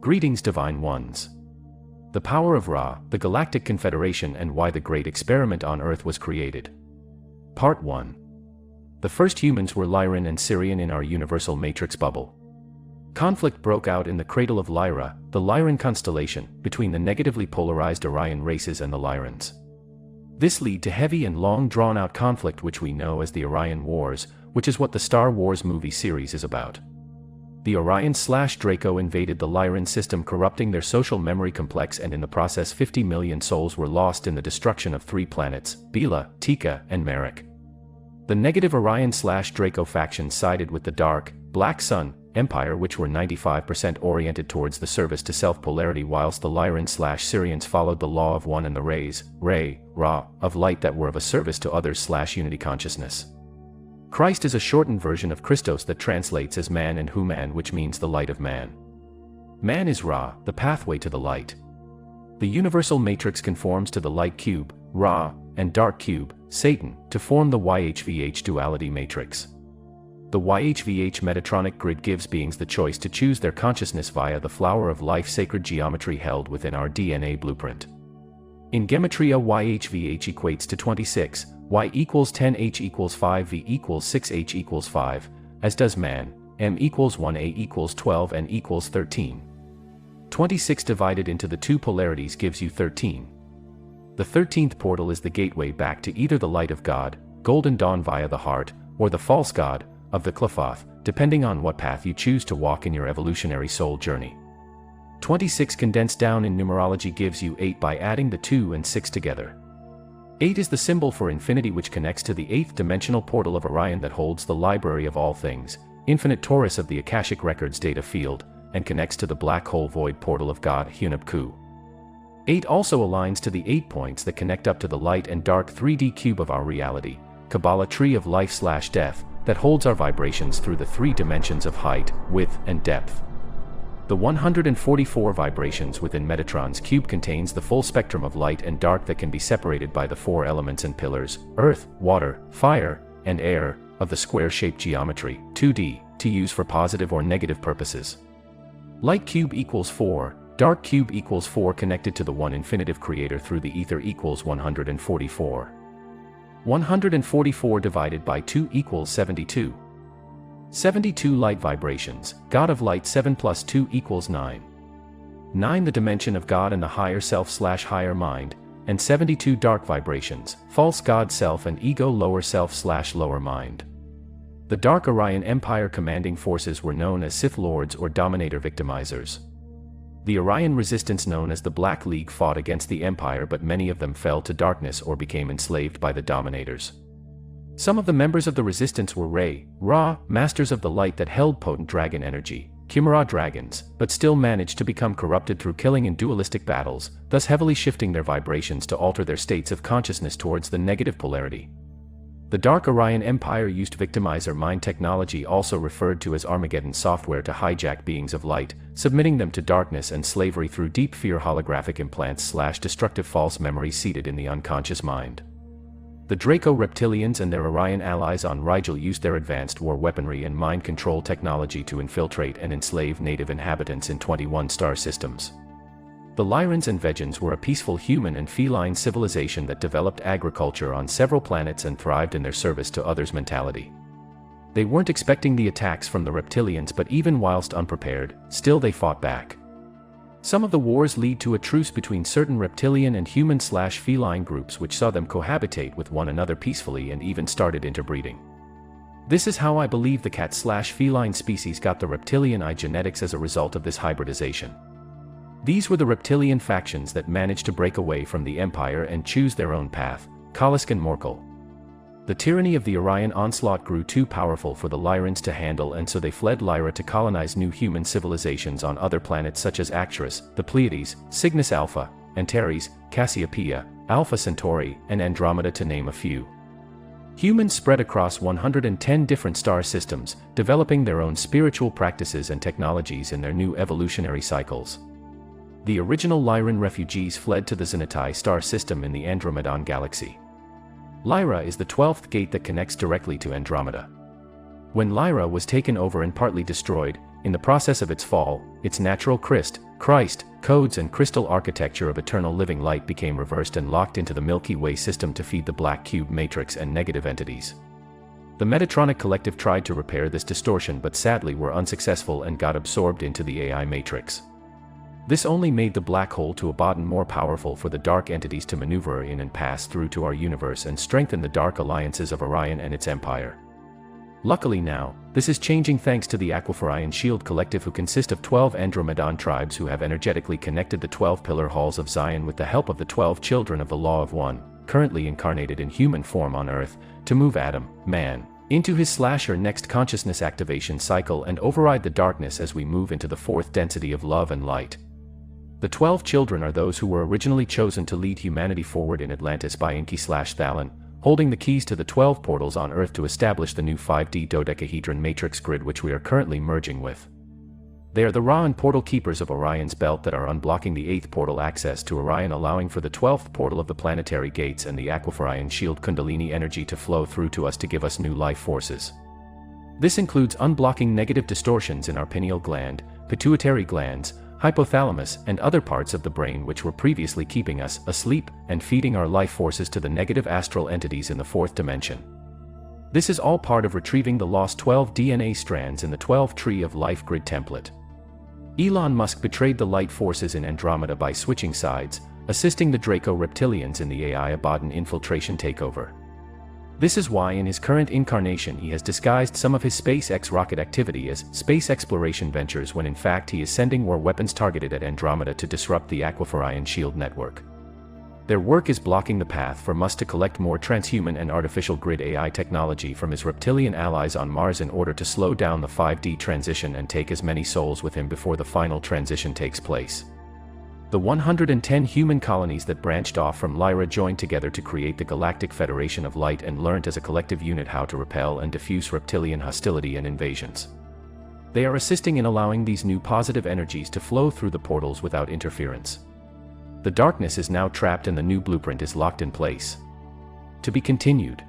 Greetings, Divine Ones. The power of Ra, the Galactic Confederation, and why the Great Experiment on Earth was created. Part 1. The first humans were Lyran and Sirian in our universal matrix bubble. Conflict broke out in the cradle of Lyra, the Lyran constellation, between the negatively polarized Orion races and the Lyrans. This led to heavy and long drawn-out conflict which we know as the Orion Wars, which is what the Star Wars movie series is about. The Orion/Draco invaded the Lyran system, corrupting their social memory complex, and in the process 50 million souls were lost in the destruction of 3 planets, Bila, Tika, and Marek. The negative Orion/Draco faction sided with the Dark, Black Sun, Empire, which were 95% oriented towards the service to self-polarity, whilst the Lyran/Sirians followed the law of one and the rays, Ra, of light that were of a service to others/unity consciousness. Christ is a shortened version of Christos that translates as man and Human, which means the light of man. Man is Ra, the pathway to the light. The universal matrix conforms to the light cube, Ra, and dark cube, Satan, to form the YHVH duality matrix. The YHVH Metatronic grid gives beings the choice to choose their consciousness via the flower of life sacred geometry held within our DNA blueprint. In Gematria, YHVH equates to 26, Y equals 10, H equals 5, V equals 6, H equals 5, as does man, M equals 1, A equals 12, N equals 13. 26 divided into the 2 polarities gives you 13. The 13th portal is the gateway back to either the light of God, Golden Dawn via the heart, or the false God, of the Qliphoth, depending on what path you choose to walk in your evolutionary soul journey. 26 condensed down in numerology gives you 8 by adding the 2 and 6 together. 8 is the symbol for infinity, which connects to the 8th dimensional portal of Orion that holds the library of all things, infinite torus of the Akashic Records data field, and connects to the black hole void portal of God, Hunab-Ku. 8 also aligns to the 8 points that connect up to the light and dark 3D cube of our reality, Kabbalah tree of life/death, that holds our vibrations through the 3 dimensions of height, width, and depth. The 144 vibrations within Metatron's cube contains the full spectrum of light and dark that can be separated by the 4 elements and pillars, earth, water, fire, and air, of the square-shaped geometry, 2D, to use for positive or negative purposes. Light cube equals 4, dark cube equals 4, connected to the one infinitive creator through the ether equals 144. 144 divided by 2 equals 72. 72 light vibrations, God of light. 7 plus 2 equals 9. 9 the dimension of God and the higher self/higher mind, and 72 dark vibrations, false God self and ego lower self/lower mind. The Dark Orion Empire commanding forces were known as Sith Lords or Dominator Victimizers. The Orion resistance, known as the Black League, fought against the Empire, but many of them fell to darkness or became enslaved by the Dominators. Some of the members of the resistance were Ra, masters of the light that held potent dragon energy, Chimera dragons, but still managed to become corrupted through killing in dualistic battles, thus heavily shifting their vibrations to alter their states of consciousness towards the negative polarity. The Dark Orion Empire used victimizer mind technology, also referred to as Armageddon software, to hijack beings of light, submitting them to darkness and slavery through deep fear holographic implants/destructive false memories seated in the unconscious mind. The Draco Reptilians and their Orion allies on Rigel used their advanced war weaponry and mind control technology to infiltrate and enslave native inhabitants in 21 star systems. The Lyrans and Vegans were a peaceful human and feline civilization that developed agriculture on several planets and thrived in their service to others mentality. They weren't expecting the attacks from the Reptilians, but even whilst unprepared, still they fought back. Some of the wars lead to a truce between certain reptilian and human/feline groups, which saw them cohabitate with one another peacefully and even started interbreeding. This is how I believe the cat/feline species got the reptilian eye genetics as a result of this hybridization. These were the reptilian factions that managed to break away from the Empire and choose their own path, Kalisk and Morkel. The tyranny of the Orion onslaught grew too powerful for the Lyrans to handle, and so they fled Lyra to colonize new human civilizations on other planets such as Acturus, the Pleiades, Cygnus Alpha, Antares, Cassiopeia, Alpha Centauri, and Andromeda, to name a few. Humans spread across 110 different star systems, developing their own spiritual practices and technologies in their new evolutionary cycles. The original Lyran refugees fled to the Xanatai star system in the Andromedan galaxy. Lyra is the 12th gate that connects directly to Andromeda. When Lyra was taken over and partly destroyed, in the process of its fall, its natural Christ, codes and crystal architecture of eternal living light became reversed and locked into the Milky Way system to feed the black cube matrix and negative entities. The Metatronic Collective tried to repair this distortion but sadly were unsuccessful and got absorbed into the AI matrix. This only made the black hole to Abaddon more powerful for the dark entities to maneuver in and pass through to our universe and strengthen the dark alliances of Orion and its empire. Luckily now, this is changing thanks to the Aquiferian Shield Collective, who consist of 12 Andromedan tribes who have energetically connected the 12 pillar halls of Zion with the help of the 12 children of the Law of One, currently incarnated in human form on Earth, to move Adam, man, into his/her next consciousness activation cycle and override the darkness as we move into the fourth density of love and light. The 12 children are those who were originally chosen to lead humanity forward in Atlantis by Enki/Thalon, holding the keys to the 12 portals on Earth to establish the new 5D dodecahedron matrix grid which we are currently merging with. They are the Ra and portal keepers of Orion's belt that are unblocking the 8th portal access to Orion, allowing for the 12th portal of the planetary gates and the Aquiferian Shield Kundalini energy to flow through to us to give us new life forces. This includes unblocking negative distortions in our pineal gland, pituitary glands, hypothalamus, and other parts of the brain which were previously keeping us asleep and feeding our life forces to the negative astral entities in the fourth dimension. This is all part of retrieving the lost 12 DNA strands in the 12 Tree of Life grid template. Elon Musk betrayed the light forces in Andromeda by switching sides, assisting the Draco Reptilians in the AI Abaddon infiltration takeover. This is why in his current incarnation he has disguised some of his SpaceX rocket activity as space exploration ventures when in fact he is sending war weapons targeted at Andromeda to disrupt the Aquiferian Shield network. Their work is blocking the path for Musk to collect more transhuman and artificial grid AI technology from his reptilian allies on Mars in order to slow down the 5D transition and take as many souls with him before the final transition takes place. The 110 human colonies that branched off from Lyra joined together to create the Galactic Federation of Light and learned as a collective unit how to repel and diffuse reptilian hostility and invasions. They are assisting in allowing these new positive energies to flow through the portals without interference. The darkness is now trapped and the new blueprint is locked in place. To be continued.